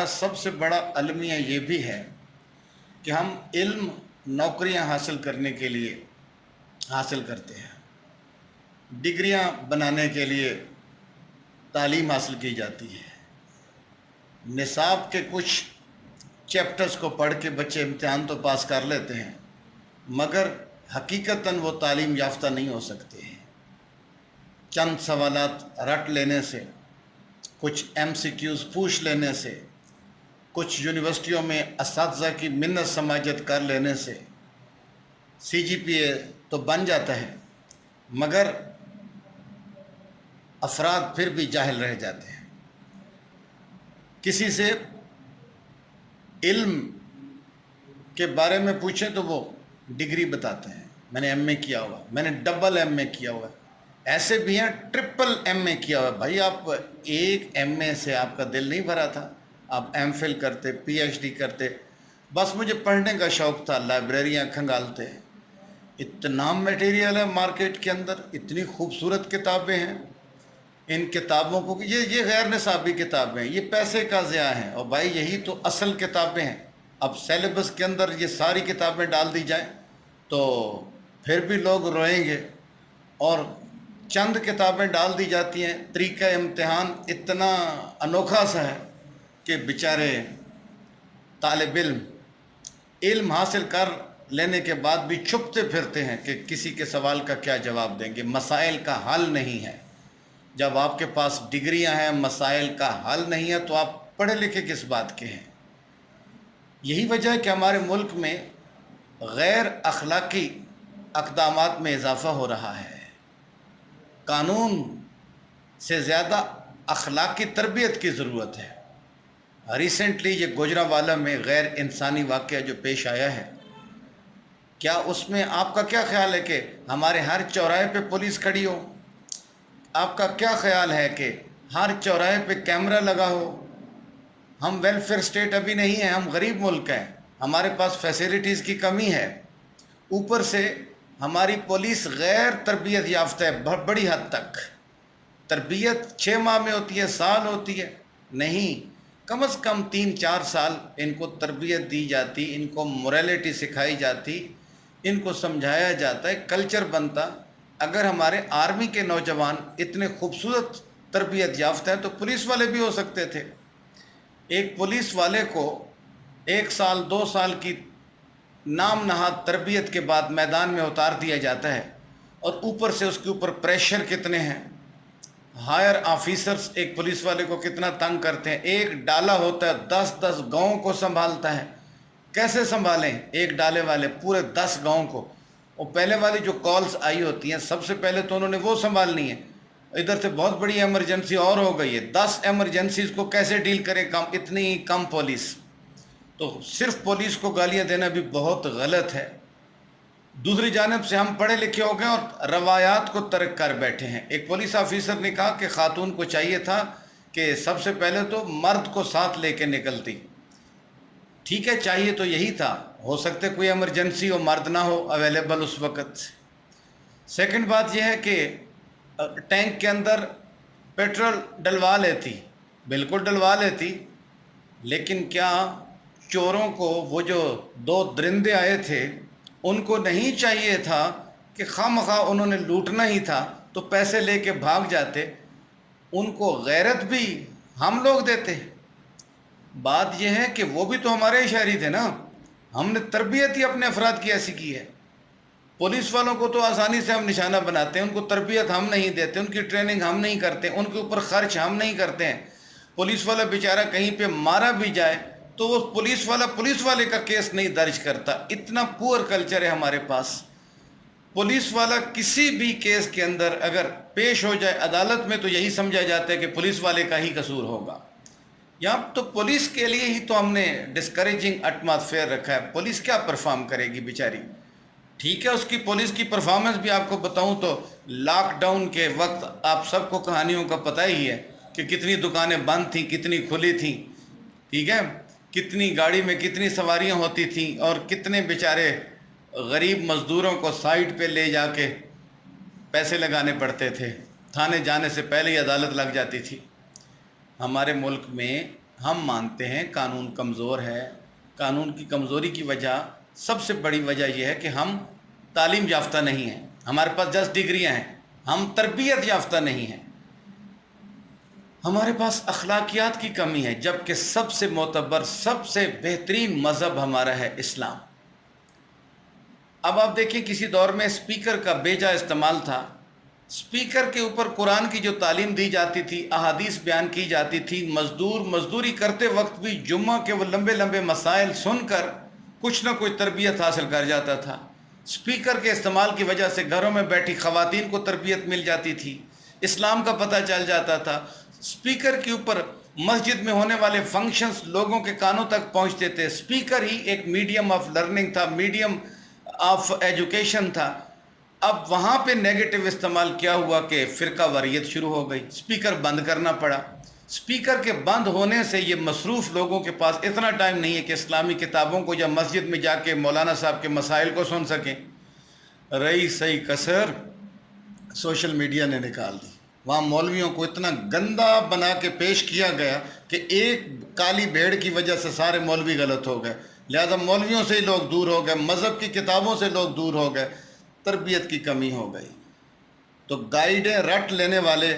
ہمارا سب سے بڑا المیہ یہ بھی ہے کہ ہم علم نوکریاں حاصل کرنے کے لیے حاصل کرتے ہیں، ڈگریاں بنانے کے لیے تعلیم حاصل کی جاتی ہے، نصاب کے کچھ چیپٹرز کو پڑھ کے بچے امتحان تو پاس کر لیتے ہیں، مگر حقیقتاً وہ تعلیم یافتہ نہیں ہو سکتے ہیں۔ چند سوالات رٹ لینے سے، کچھ ایم سی کیوز پوچھ لینے سے، کچھ یونیورسٹیوں میں اساتذہ کی منت سماجت کر لینے سے سی جی پی اے تو بن جاتا ہے، مگر افراد پھر بھی جاہل رہ جاتے ہیں۔ کسی سے علم کے بارے میں پوچھیں تو وہ ڈگری بتاتے ہیں، میں نے ایم اے کیا ہوا، میں نے ڈبل ایم اے کیا ہوا، ایسے بھی ہیں ٹرپل ایم اے کیا ہوا۔ بھائی آپ ایک ایم اے سے آپ کا دل نہیں بھرا تھا؟ آپ ایم فل کرتے، پی ایچ ڈی کرتے۔ بس مجھے پڑھنے کا شوق تھا، لائبریریاں کھنگالتے۔ اتنا میٹیریل ہے مارکیٹ کے اندر، اتنی خوبصورت کتابیں ہیں، ان کتابوں کو یہ غیر نصابی کتابیں ہیں، یہ پیسے کا ضیاع ہیں۔ اور بھائی یہی تو اصل کتابیں ہیں۔ اب سیلیبس کے اندر یہ ساری کتابیں ڈال دی جائیں تو پھر بھی لوگ روئیں گے، اور چند کتابیں ڈال دی جاتی ہیں۔ طریقہ امتحان اتنا انوکھا سا ہے کہ بیچارے طالب علم حاصل کر لینے کے بعد بھی چھپتے پھرتے ہیں کہ کسی کے سوال کا کیا جواب دیں گے۔ مسائل کا حل نہیں ہے۔ جب آپ کے پاس ڈگریاں ہیں، مسائل کا حل نہیں ہے، تو آپ پڑھے لکھے کس بات کے ہیں؟ یہی وجہ ہے کہ ہمارے ملک میں غیر اخلاقی اقدامات میں اضافہ ہو رہا ہے۔ قانون سے زیادہ اخلاقی تربیت کی ضرورت ہے۔ ریسنٹلی یہ گوجرانوالہ میں غیر انسانی واقعہ جو پیش آیا ہے، کیا اس میں آپ کا کیا خیال ہے کہ ہمارے ہر چوراہے پہ پولیس کھڑی ہو؟ آپ کا کیا خیال ہے کہ ہر چوراہے پہ کیمرہ لگا ہو؟ ہم ویلفیئر اسٹیٹ ابھی نہیں ہیں، ہم غریب ملک ہیں، ہمارے پاس فیسیلیٹیز کی کمی ہے۔ اوپر سے ہماری پولیس غیر تربیت یافتہ ہے، بڑی حد تک۔ تربیت 6 ماہ میں ہوتی ہے، سال ہوتی ہے؟ نہیں، کم از کم 3-4 سال ان کو تربیت دی جاتی، ان کو موریلٹی سکھائی جاتی، ان کو سمجھایا جاتا ہے، کلچر بنتا۔ اگر ہمارے آرمی کے نوجوان اتنے خوبصورت تربیت یافتہ ہیں تو پولیس والے بھی ہو سکتے تھے۔ ایک پولیس والے کو 1 سال 2 سال کی نام نہاد تربیت کے بعد میدان میں اتار دیا جاتا ہے، اور اوپر سے اس کے اوپر پریشر کتنے ہیں۔ ہائر آفیسرز ایک پولیس والے کو کتنا تنگ کرتے ہیں۔ ایک ڈالا ہوتا ہے، 10 گاؤں کو سنبھالتا ہے۔ کیسے سنبھالیں ایک ڈالے والے پورے 10 گاؤں کو؟ اور پہلے والی جو کالز آئی ہوتی ہیں، سب سے پہلے تو انہوں نے وہ سنبھالنی ہے۔ ادھر سے بہت بڑی ایمرجنسی اور ہو گئی ہے، 10 ایمرجنسیز کو کیسے ڈیل کریں؟ اتنی کم پولیس۔ تو صرف پولیس کو گالیاں دینا بھی بہت غلط ہے۔ دوسری جانب سے ہم پڑھے لکھے ہو گئے اور روایات کو ترک کر بیٹھے ہیں۔ ایک پولیس آفیسر نے کہا کہ خاتون کو چاہیے تھا کہ سب سے پہلے تو مرد کو ساتھ لے کے نکلتی۔ ٹھیک ہے، چاہیے تو یہی تھا، ہو سکتے کوئی ایمرجنسی ہو، مرد نہ ہو اویلیبل اس وقت۔ سیکنڈ بات یہ ہے کہ ٹینک کے اندر پیٹرول ڈلوا لیتی، بالکل ڈلوا لیتی، لیکن کیا چوروں کو، وہ جو 2 درندے آئے تھے، ان کو نہیں چاہیے تھا کہ خواہ انہوں نے لوٹنا ہی تھا تو پیسے لے کے بھاگ جاتے؟ ان کو غیرت بھی ہم لوگ دیتے۔ بات یہ ہے کہ وہ بھی تو ہمارے شہری تھے نا، ہم نے تربیت ہی اپنے افراد کی ایسی کی ہے۔ پولیس والوں کو تو آسانی سے ہم نشانہ بناتے ہیں، ان کو تربیت ہم نہیں دیتے، ان کی ٹریننگ ہم نہیں کرتے، ان کے اوپر خرچ ہم نہیں کرتے ہیں۔ پولیس والا بیچارہ کہیں پہ مارا بھی جائے تو وہ پولیس والے کا کیس نہیں درج کرتا۔ اتنا پور کلچر ہے ہمارے پاس۔ پولیس والا کسی بھی کیس کے اندر اگر پیش ہو جائے عدالت میں تو یہی سمجھا جاتا ہے کہ پولیس والے کا ہی قصور ہوگا۔ یہاں تو پولیس کے لیے ہی تو ہم نے ڈسکریجنگ ایٹماسفیئر رکھا ہے۔ پولیس کیا پرفارم کرے گی بیچاری؟ ٹھیک ہے، اس کی پولیس کی پرفارمنس بھی آپ کو بتاؤں تو لاک ڈاؤن کے وقت آپ سب کو کہانیوں کا پتہ ہی ہے کہ کتنی دکانیں بند تھیں، کتنی کھلی تھیں، ٹھیک ہے، کتنی گاڑی میں کتنی سواریاں ہوتی تھیں، اور کتنے بیچارے غریب مزدوروں کو سائٹ پہ لے جا کے پیسے لگانے پڑتے تھے، تھانے جانے سے پہلے ہی عدالت لگ جاتی تھی۔ ہمارے ملک میں ہم مانتے ہیں قانون کمزور ہے. قانون کی کمزوری کی وجہ، سب سے بڑی وجہ یہ ہے کہ ہم تعلیم یافتہ نہیں ہیں. ہمارے پاس 10 ڈگریاں ہیں، ہم تربیت یافتہ نہیں ہیں. ہمارے پاس اخلاقیات کی کمی ہے، جبکہ سب سے معتبر، سب سے بہترین مذہب ہمارا ہے اسلام. اب آپ دیکھیں کسی دور میں اسپیکر کا بیجا استعمال تھا. اسپیکر کے اوپر قرآن کی جو تعلیم دی جاتی تھی، احادیث بیان کی جاتی تھی، مزدوری کرتے وقت بھی جمعہ کے وہ لمبے لمبے مسائل سن کر کچھ نہ کچھ تربیت حاصل کر جاتا تھا. اسپیکر کے استعمال کی وجہ سے گھروں میں بیٹھی خواتین کو تربیت مل جاتی تھی، اسلام کا پتہ چل جاتا تھا. اسپیکر کے اوپر مسجد میں ہونے والے فنکشنز لوگوں کے کانوں تک پہنچتے تھے. اسپیکر ہی ایک میڈیم آف لرننگ تھا، میڈیم آف ایجوکیشن تھا. اب وہاں پہ نیگیٹو استعمال کیا ہوا کہ فرقہ واریت شروع ہو گئی، اسپیکر بند کرنا پڑا. اسپیکر کے بند ہونے سے یہ مصروف لوگوں کے پاس اتنا ٹائم نہیں ہے کہ اسلامی کتابوں کو یا مسجد میں جا کے مولانا صاحب کے مسائل کو سن سکیں. رہی صحیح کسر سوشل میڈیا نے نکال دی. وہاں مولویوں کو اتنا گندا بنا کے پیش کیا گیا کہ ایک کالی بھیڑ کی وجہ سے سارے مولوی غلط ہو گئے. لہذا مولویوں سے ہی لوگ دور ہو گئے، مذہب کی کتابوں سے لوگ دور ہو گئے، تربیت کی کمی ہو گئی. تو گائیڈیں رٹ لینے والے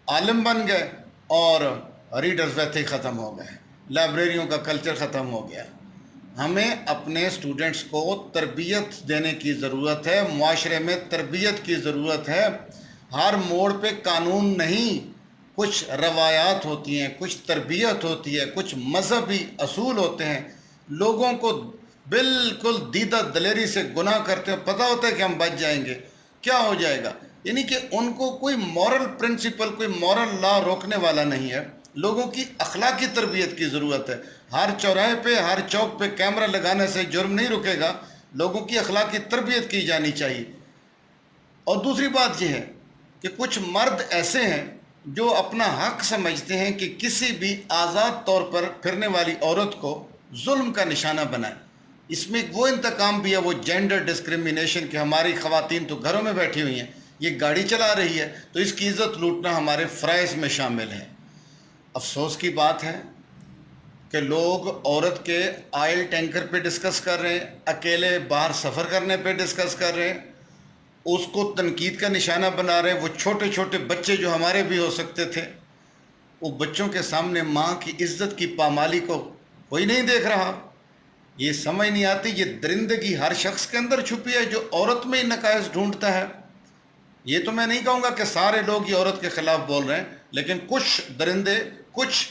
عالم بن گئے اور ریڈرز ویسے ہی ختم ہو گئے، لائبریریوں کا کلچر ختم ہو گیا. ہمیں اپنے اسٹوڈنٹس کو تربیت دینے کی ضرورت ہے، معاشرے میں تربیت کی ضرورت ہے. ہر موڑ پہ قانون نہیں، کچھ روایات ہوتی ہیں، کچھ تربیت ہوتی ہے، کچھ مذہبی اصول ہوتے ہیں. لوگوں کو بالکل دیدہ دلیری سے گناہ کرتے ہیں، پتہ ہوتا ہے کہ ہم بچ جائیں گے، کیا ہو جائے گا. یعنی کہ ان کو کوئی مورل پرنسپل، کوئی مورل لا روکنے والا نہیں ہے. لوگوں کی اخلاقی تربیت کی ضرورت ہے. ہر چوراہے پہ، ہر چوک پہ کیمرہ لگانے سے جرم نہیں رکے گا، لوگوں کی اخلاقی تربیت کی جانی چاہیے. اور دوسری بات یہ ہے کہ کچھ مرد ایسے ہیں جو اپنا حق سمجھتے ہیں کہ کسی بھی آزاد طور پر پھرنے والی عورت کو ظلم کا نشانہ بنائیں. اس میں وہ انتقام بھی ہے، وہ جینڈر ڈسکرمنیشن، کہ ہماری خواتین تو گھروں میں بیٹھی ہوئی ہیں، یہ گاڑی چلا رہی ہے تو اس کی عزت لوٹنا ہمارے فرائض میں شامل ہے. افسوس کی بات ہے کہ لوگ عورت کے آئل ٹینکر پہ ڈسکس کر رہے ہیں، اکیلے باہر سفر کرنے پہ ڈسکس کر رہے ہیں، اس کو تنقید کا نشانہ بنا رہے ہیں. وہ چھوٹے چھوٹے بچے جو ہمارے بھی ہو سکتے تھے، وہ بچوں کے سامنے ماں کی عزت کی پامالی کو کوئی نہیں دیکھ رہا. یہ سمجھ نہیں آتی، یہ درندگی ہر شخص کے اندر چھپی ہے جو عورت میں ہی نقائص ڈھونڈتا ہے. یہ تو میں نہیں کہوں گا کہ سارے لوگ یہ عورت کے خلاف بول رہے ہیں، لیکن کچھ درندے، کچھ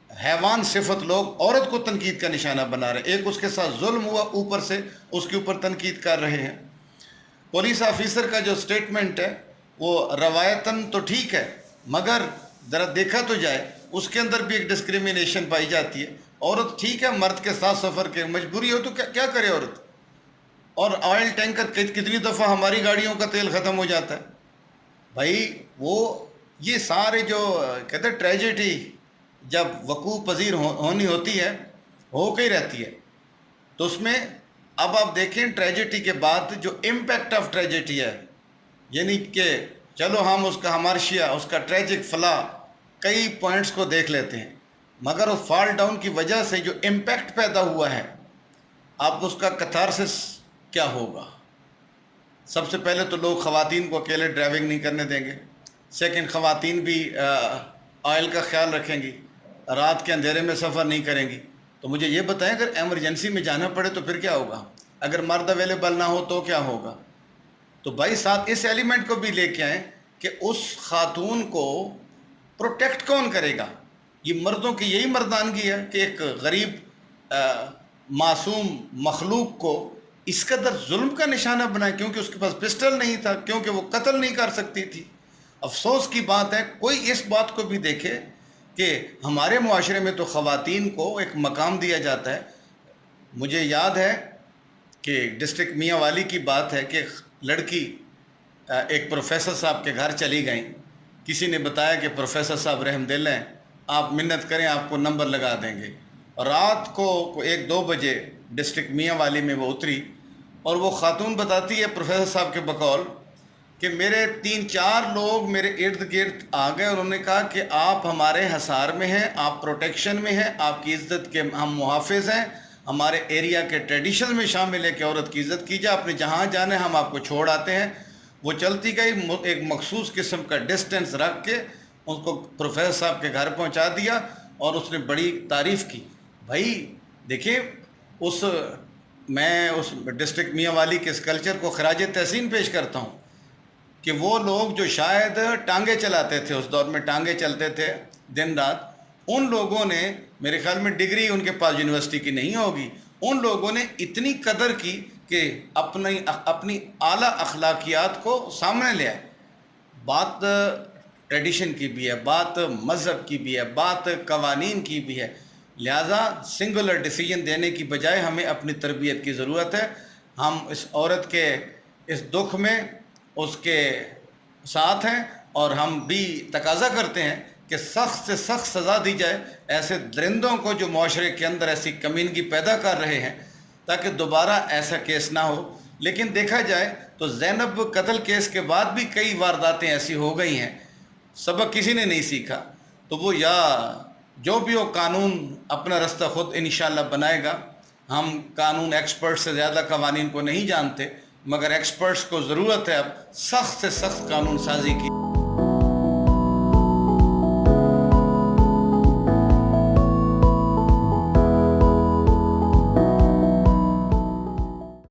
حیوان صفت لوگ عورت کو تنقید کا نشانہ بنا رہے ہیں. ایک اس کے ساتھ ظلم ہوا، اوپر سے اس کے اوپر تنقید کر رہے ہیں. پولیس آفیسر کا جو سٹیٹمنٹ ہے وہ روایتاً تو ٹھیک ہے، مگر ذرا دیکھا تو جائے اس کے اندر بھی ایک ڈسکریمنیشن پائی جاتی ہے. عورت ٹھیک ہے، مرد کے ساتھ سفر کے مجبوری ہو تو کیا کرے عورت. اور آئل ٹینکر کتنی دفعہ ہماری گاڑیوں کا تیل ختم ہو جاتا ہے بھائی. وہ یہ سارے جو کہتے ہیں ٹریجڈی جب وقوع پذیر ہونی ہوتی ہے، ہو کے ہی رہتی ہے. تو اس میں اب آپ دیکھیں ٹریجڈی کے بعد جو امپیکٹ آف ٹریجڈی ہے، یعنی کہ چلو ہم اس کا ہمارشیا، اس کا ٹریجک فلاح کئی پوائنٹس کو دیکھ لیتے ہیں، مگر اس فال ڈاؤن کی وجہ سے جو امپیکٹ پیدا ہوا ہے، اب اس کا کتھارسس کیا ہوگا. سب سے پہلے تو لوگ خواتین کو اکیلے ڈرائیونگ نہیں کرنے دیں گے. سیکنڈ، خواتین بھی آئل کا خیال رکھیں گی، رات کے اندھیرے میں سفر نہیں کریں گی. تو مجھے یہ بتائیں اگر ایمرجنسی میں جانا پڑے تو پھر کیا ہوگا؟ اگر مرد اویلیبل نہ ہو تو کیا ہوگا؟ تو بھائی ساتھ اس ایلیمنٹ کو بھی لے کے آئیں کہ اس خاتون کو پروٹیکٹ کون کرے گا. یہ مردوں کی یہی مردانگی ہے کہ ایک غریب معصوم مخلوق کو اس قدر ظلم کا نشانہ بنائے کیونکہ اس کے پاس پسٹل نہیں تھا، کیونکہ وہ قتل نہیں کر سکتی تھی. افسوس کی بات ہے کوئی اس بات کو بھی دیکھے کہ ہمارے معاشرے میں تو خواتین کو ایک مقام دیا جاتا ہے. مجھے یاد ہے کہ ڈسٹرکٹ میاں والی کی بات ہے کہ لڑکی ایک پروفیسر صاحب کے گھر چلی گئیں. کسی نے بتایا کہ پروفیسر صاحب رحم دل ہیں، آپ منت کریں آپ کو نمبر لگا دیں گے. رات کو 1-2 بجے ڈسٹرکٹ میاں والی میں وہ اتری اور وہ خاتون بتاتی ہے پروفیسر صاحب کے بقول کہ میرے 3-4 لوگ میرے ارد گرد آ گئے اور انہوں نے کہا کہ آپ ہمارے حصار میں ہیں، آپ پروٹیکشن میں ہیں، آپ کی عزت کے ہم محافظ ہیں، ہمارے ایریا کے ٹریڈیشن میں شامل ہے کہ عورت کی عزت کی جائے، آپ نے جہاں جانا ہے ہم آپ کو چھوڑ آتے ہیں۔ وہ چلتی گئی، ایک مخصوص قسم کا ڈسٹنس رکھ کے اس کو پروفیسر صاحب کے گھر پہنچا دیا اور اس نے بڑی تعریف کی۔ بھائی دیکھیں، میں اس ڈسٹرکٹ میاں والی کے اس کلچر کو خراج تحسین پیش کرتا ہوں کہ وہ لوگ جو شاید ٹانگے چلاتے تھے، اس دور میں ٹانگے چلتے تھے دن رات، ان لوگوں نے، میرے خیال میں ڈگری ان کے پاس یونیورسٹی کی نہیں ہوگی، ان لوگوں نے اتنی قدر کی کہ اپنی اعلیٰ اخلاقیات کو سامنے لے آئے۔ بات ٹریڈیشن کی بھی ہے، بات مذہب کی بھی ہے، بات قوانین کی بھی ہے، لہٰذا سنگولر ڈیسیجن دینے کی بجائے ہمیں اپنی تربیت کی ضرورت ہے۔ ہم اس عورت کے اس دکھ میں اس کے ساتھ ہیں اور ہم بھی تقاضا کرتے ہیں کہ سخت سے سخت سزا دی جائے ایسے درندوں کو جو معاشرے کے اندر ایسی کمینگی پیدا کر رہے ہیں، تاکہ دوبارہ ایسا کیس نہ ہو۔ لیکن دیکھا جائے تو زینب قتل کیس کے بعد بھی کئی وارداتیں ایسی ہو گئی ہیں، سبق کسی نے نہیں سیکھا، تو وہ یا جو بھی ہو، قانون اپنا رستہ خود انشاءاللہ بنائے گا۔ ہم قانون ایکسپرٹ سے زیادہ قوانین کو نہیں جانتے، مگر ایکسپرٹس کو ضرورت ہے اب سخت سے سخت قانون سازی کی۔